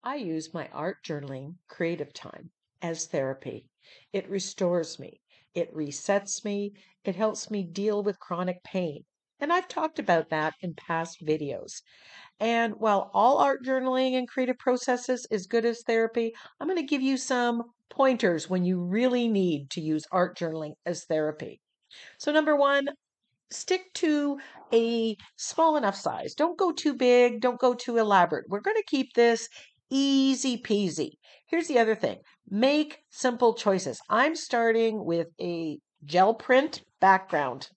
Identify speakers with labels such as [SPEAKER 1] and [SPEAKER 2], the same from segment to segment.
[SPEAKER 1] I use my art journaling creative time as therapy. It restores me, it resets me, it helps me deal with chronic pain. And I've talked about that in past videos. And while all art journaling and creative processes is good as therapy, I'm going to give you some pointers when you really need to use art journaling as therapy. So, number one, stick to a small enough size. Don't go too big, don't go too elaborate. We're going to keep this easy peasy. Here's the other thing, make simple choices. I'm starting with a gel print background.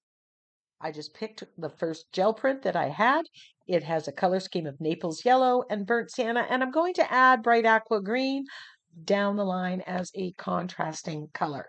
[SPEAKER 1] I just picked the first gel print that I had. It has a color scheme of Naples yellow and burnt sienna, and I'm going to add bright aqua green down the line as a contrasting color.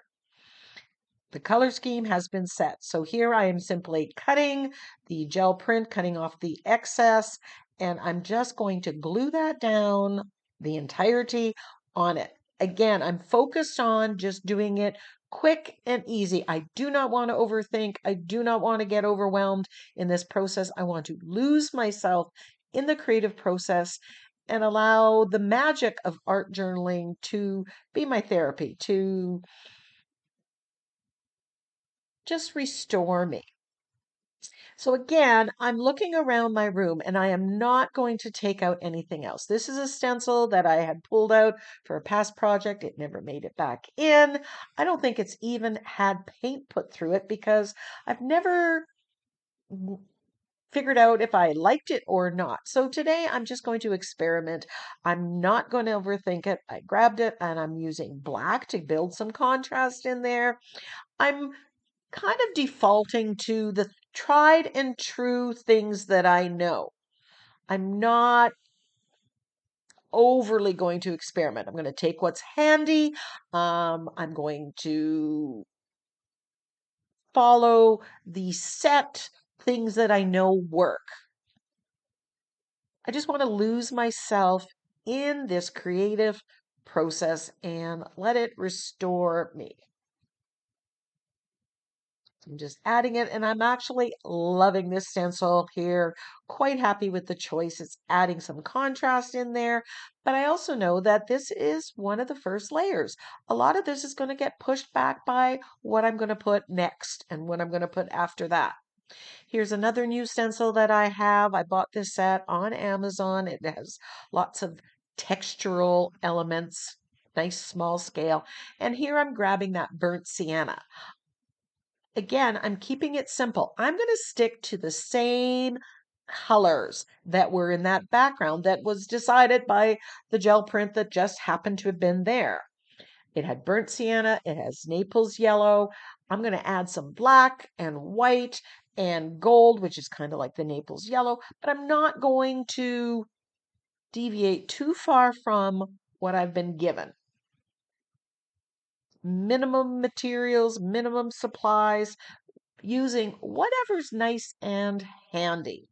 [SPEAKER 1] The color scheme has been set. So here I am simply cutting the gel print, cutting off the excess, and I'm just going to glue that down the entirety on it. Again, I'm focused on just doing it quick and easy. I do not want to overthink. I do not want to get overwhelmed in this process. I want to lose myself in the creative process and allow the magic of art journaling to be my therapy, to just restore me. So again, I'm looking around my room and I am not going to take out anything else. This is a stencil that I had pulled out for a past project. It never made it back in. I don't think it's even had paint put through it because I've never figured out if I liked it or not. So today I'm just going to experiment. I'm not going to overthink it. I grabbed it and I'm using black to build some contrast in there. I'm kind of defaulting to the tried and true things that I know. I'm not overly going to experiment. I'm going to take what's handy. I'm going to follow the set things that I know work. I just want to lose myself in this creative process and let it restore me. I'm just adding it, and I'm actually loving this stencil here. Quite happy with the choice. It's adding some contrast in there, but I also know that this is one of the first layers. A lot of this is going to get pushed back by what I'm going to put next and what I'm going to put after that. Here's another new stencil that I have. I bought this set on Amazon. It has lots of textural elements, nice small scale. And here I'm grabbing that burnt sienna. Again, I'm keeping it simple. I'm going to stick to the same colors that were in that background that was decided by the gel print that just happened to have been there. It had burnt sienna, it has Naples yellow. I'm going to add some black and white and gold, which is kind of like the Naples yellow, but I'm not going to deviate too far from what I've been given. Minimum materials, minimum supplies, using whatever's nice and handy.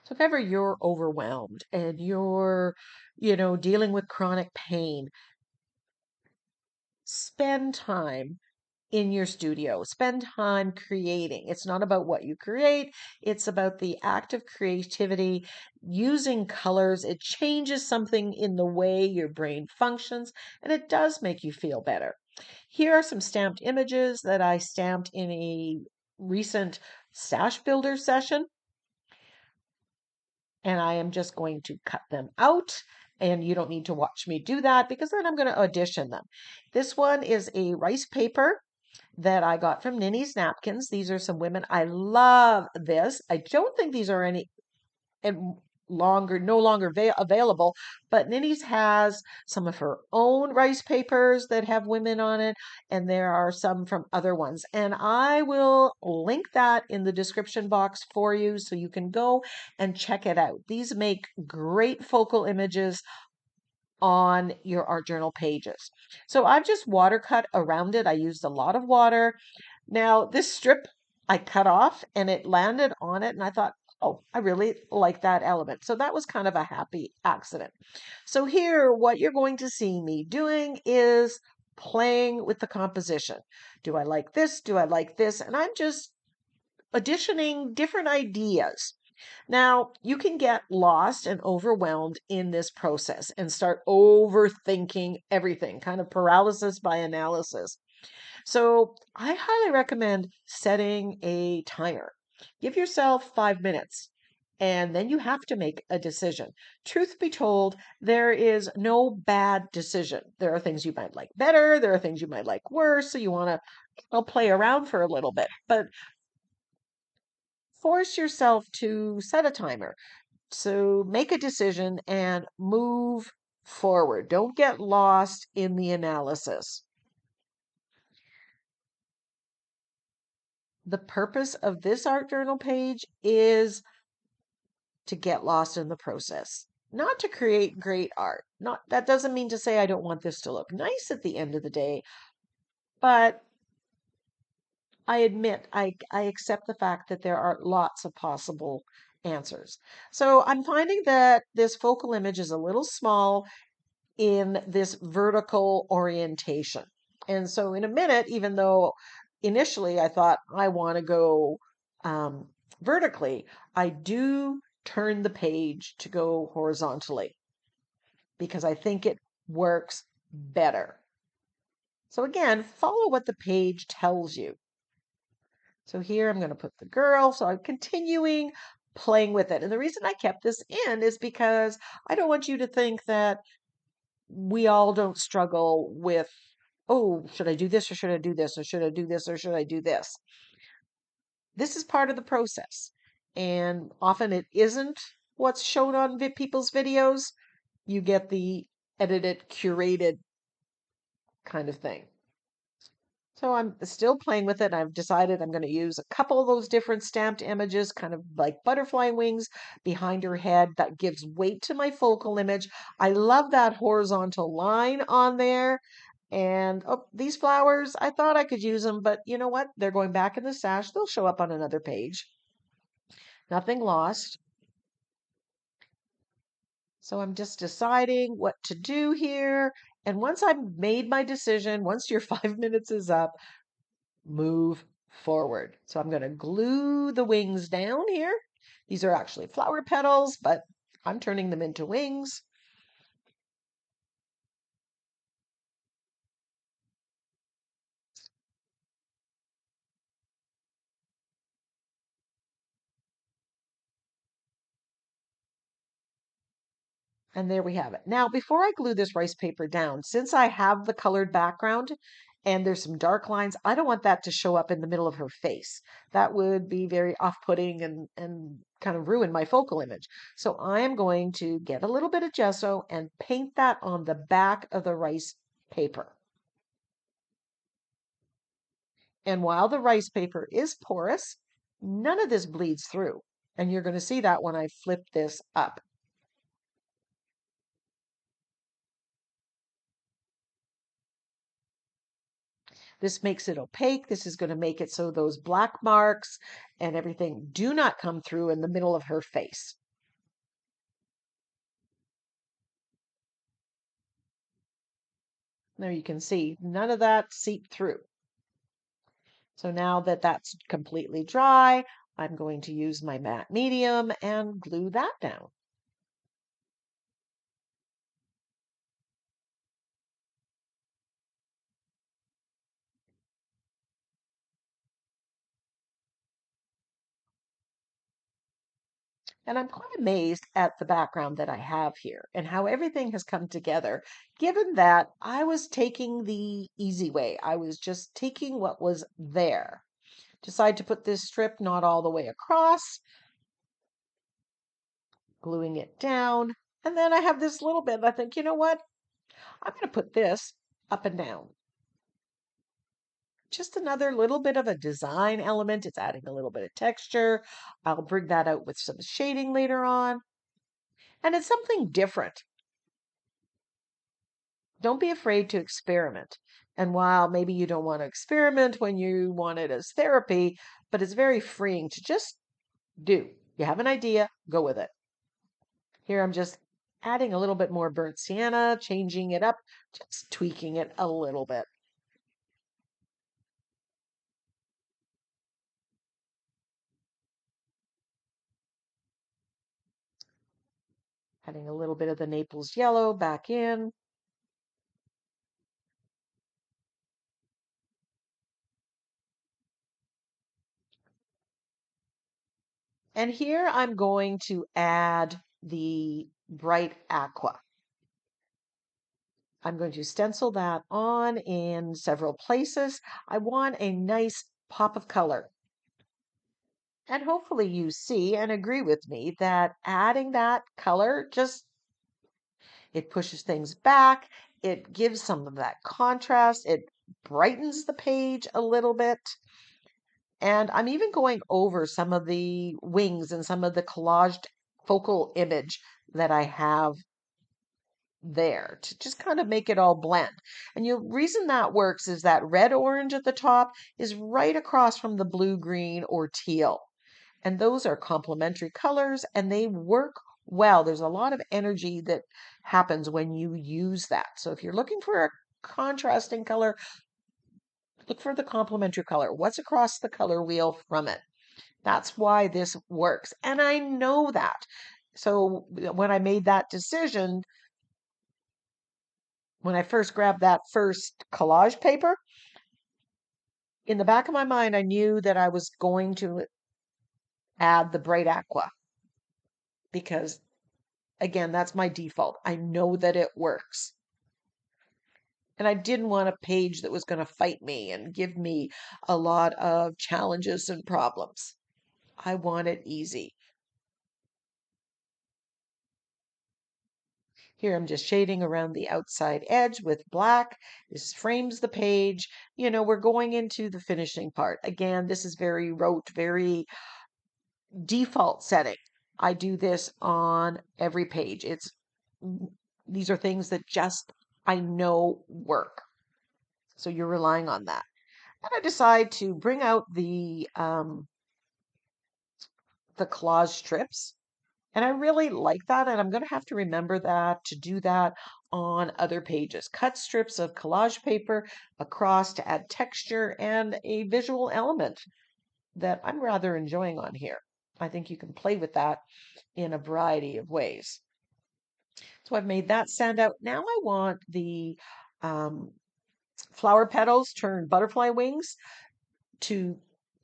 [SPEAKER 1] So if ever you're overwhelmed and you're, dealing with chronic pain, spend time in your studio. Spend time creating. It's not about what you create, it's about the act of creativity, using colors. It changes something in the way your brain functions, and it does make you feel better. Here are some stamped images that I stamped in a recent stash builder session. And I am just going to cut them out. And you don't need to watch me do that because then I'm going to audition them. This one is a rice paper that I got from NINNYSNAPKINS. These are some women. I love this. I don't think these are any no longer available, but Ninny's has some of her own rice papers that have women on it, and there are some from other ones. And I will link that in the description box for you so you can go and check it out. These make great focal images on your art journal pages. So I've just water cut around it. I used a lot of water. Now, this strip I cut off and it landed on it, and I thought, oh, I really like that element. So that was kind of a happy accident. So here, what you're going to see me doing is playing with the composition. Do I like this? Do I like this? And I'm just auditioning different ideas. Now, you can get lost and overwhelmed in this process and start overthinking everything, kind of paralysis by analysis. So, I highly recommend setting a timer. Give yourself 5 minutes. And then you have to make a decision. Truth be told, there is no bad decision. There are things you might like better, there are things you might like worse. So you want to play around for a little bit, but force yourself to set a timer. So make a decision and move forward. Don't get lost in the analysis. The purpose of this art journal page is to get lost in the process, not to create great art. Not that doesn't mean to say I don't want this to look nice at the end of the day, but I admit I accept the fact that there are lots of possible answers. So I'm finding that this focal image is a little small in this vertical orientation. And so in a minute, even though initially I thought I want to go um, vertically, I do turn the page to go horizontally because I think it works better. So again, follow what the page tells you. So here I'm going to put the girl. So I'm continuing playing with it. And the reason I kept this in is because I don't want you to think that we all don't struggle with, oh, should I do this or should I do this or should I do this or should I do this? This is part of the process. And often it isn't what's shown on people's videos. You get the edited, curated kind of thing. So I'm still playing with it. I've decided I'm going to use a couple of those different stamped images, kind of like butterfly wings behind her head. That gives weight to my focal image. I love that horizontal line on there. And oh, these flowers, I thought I could use them, but you know what? They're going back in the stash. They'll show up on another page. Nothing lost. So I'm just deciding what to do here. And once I've made my decision, once your 5 minutes is up, move forward. So I'm going to glue the wings down here. These are actually flower petals, but I'm turning them into wings. And there we have it. Now, before I glue this rice paper down, since I have the colored background and there's some dark lines, I don't want that to show up in the middle of her face. That would be very off-putting and kind of ruin my focal image. So I am going to get a little bit of gesso and paint that on the back of the rice paper. And while the rice paper is porous, none of this bleeds through. And you're going to see that when I flip this up. This makes it opaque. This is going to make it so those black marks and everything do not come through in the middle of her face. There you can see none of that seeped through. So now that that's completely dry, I'm going to use my matte medium and glue that down. And I'm quite amazed at the background that I have here and how everything has come together, given that I was taking the easy way. I was just taking what was there. Decide to put this strip not all the way across, gluing it down. And then I have this little bit, and I think, you know what? I'm going to put this up and down. Just another little bit of a design element. It's adding a little bit of texture. I'll bring that out with some shading later on. And it's something different. Don't be afraid to experiment. And while maybe you don't want to experiment when you want it as therapy, but it's very freeing to just do. You have an idea, go with it. Here I'm just adding a little bit more burnt sienna, changing it up, just tweaking it a little bit. Adding a little bit of the Naples yellow back in. And here I'm going to add the bright aqua. I'm going to stencil that on in several places. I want a nice pop of color. And hopefully you see and agree with me that adding that color it pushes things back. It gives some of that contrast. It brightens the page a little bit. And I'm even going over some of the wings and some of the collaged focal image that I have there to just kind of make it all blend. And the reason that works is that red orange at the top is right across from the blue green or teal. And those are complementary colors and they work well. There's a lot of energy that happens when you use that. So if you're looking for a contrasting color, look for the complementary color. What's across the color wheel from it? That's why this works. And I know that. So when I made that decision, when I first grabbed that first collage paper, in the back of my mind, I knew that I was going to add the bright aqua because, again, that's my default. I know that it works. And I didn't want a page that was going to fight me and give me a lot of challenges and problems. I want it easy. Here I'm just shading around the outside edge with black. This frames the page. We're going into the finishing part. Again, this is very rote, very default setting. I do this on every page. These are things that just I know work. So you're relying on that. And I decide to bring out the collage strips. And I really like that. And I'm going to have to remember that to do that on other pages. Cut strips of collage paper across to add texture and a visual element that I'm rather enjoying on here. I think you can play with that in a variety of ways. So I've made that stand out. Now I want the um, flower petals turned butterfly wings to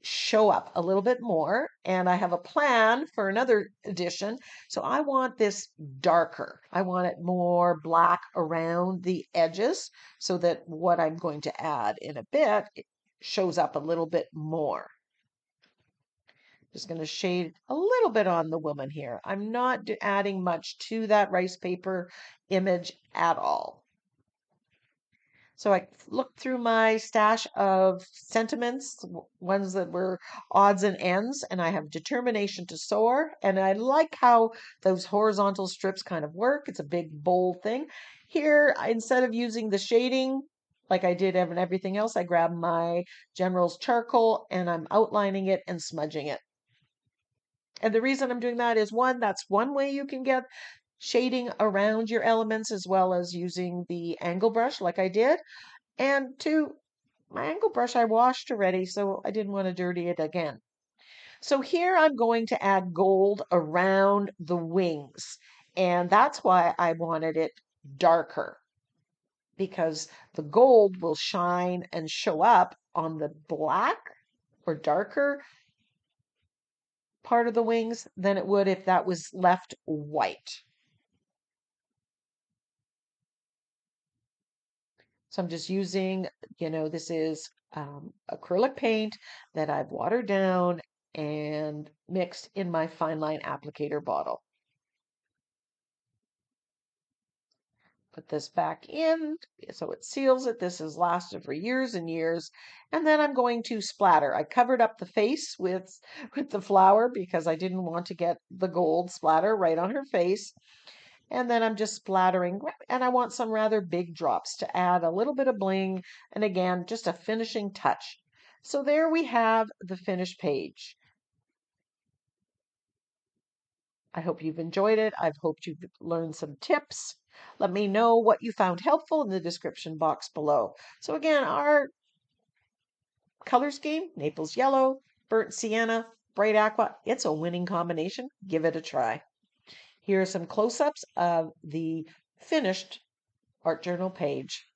[SPEAKER 1] show up a little bit more. And I have a plan for another edition. So I want this darker. I want it more black around the edges so that what I'm going to add in a bit it shows up a little bit more. Just going to shade a little bit on the woman here. I'm not adding much to that rice paper image at all. So I looked through my stash of sentiments, ones that were odds and ends, and I have determination to soar. And I like how those horizontal strips kind of work. It's a big, bold thing. Here, instead of using the shading like I did in everything else, I grabbed my General's charcoal and I'm outlining it and smudging it. And the reason I'm doing that is one, that's one way you can get shading around your elements as well as using the angle brush like I did. And two, my angle brush I washed already, so I didn't want to dirty it again. So here I'm going to add gold around the wings. And that's why I wanted it darker, because the gold will shine and show up on the black or darker part of the wings than it would if that was left white. So I'm just using, this is acrylic paint that I've watered down and mixed in my fine line applicator bottle. Put this back in so it seals it. This has lasted for years and years. And then I'm going to splatter. I covered up the face with the flower because I didn't want to get the gold splatter right on her face. And then I'm just splattering, and I want some rather big drops to add a little bit of bling, and again, just a finishing touch. So there we have the finished page. I hope you've enjoyed it. I've hoped you've learned some tips. Let me know what you found helpful in the description box below. So again, our color scheme, Naples yellow, burnt sienna, bright aqua, it's a winning combination. Give it a try. Here are some close ups of the finished art journal page.